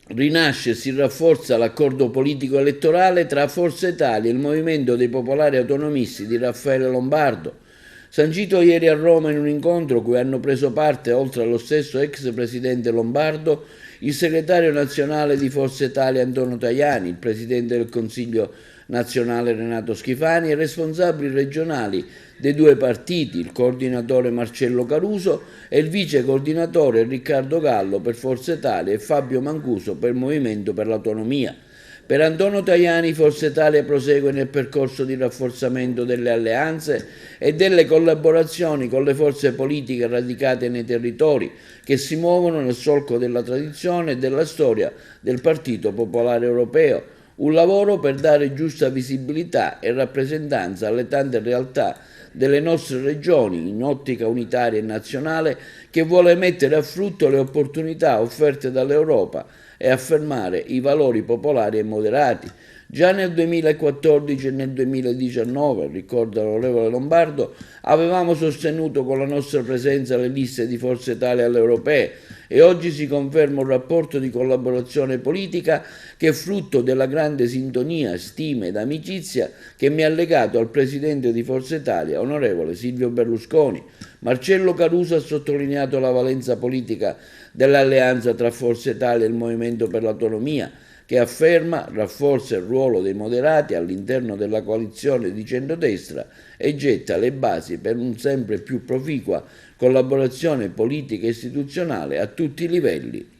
rinasce e si rafforza l'accordo politico elettorale tra Forza Italia e il Movimento dei Popolari Autonomisti di Raffaele Lombardo, sancito ieri a Roma in un incontro cui hanno preso parte, oltre allo stesso ex presidente Lombardo, il segretario nazionale di Forza Italia Antonio Tajani, il presidente del Consiglio nazionale Renato Schifani e responsabili regionali dei due partiti, il coordinatore Marcello Caruso e il vice coordinatore Riccardo Gallo per Forza Italia e Fabio Mancuso per Movimento per l'Autonomia. Per Antonio Tajani Forza Italia prosegue nel percorso di rafforzamento delle alleanze e delle collaborazioni con le forze politiche radicate nei territori che si muovono nel solco della tradizione e della storia del Partito Popolare Europeo. Un lavoro per dare giusta visibilità e rappresentanza alle tante realtà delle nostre regioni in ottica unitaria e nazionale che vuole mettere a frutto le opportunità offerte dall'Europa e affermare i valori popolari e moderati. Già nel 2014 e nel 2019, ricorda l'onorevole Lombardo, avevamo sostenuto con la nostra presenza le liste di Forza Italia alle europee e oggi si conferma un rapporto di collaborazione politica che è frutto della grande sintonia, stima ed amicizia che mi ha legato al presidente di Forza Italia, onorevole Silvio Berlusconi. Marcello Caruso ha sottolineato la valenza politica dell'alleanza tra Forza Italia e il Movimento per l'Autonomia, che afferma, rafforza il ruolo dei moderati all'interno della coalizione di centrodestra e getta le basi per un sempre più proficua collaborazione politica e istituzionale a tutti i livelli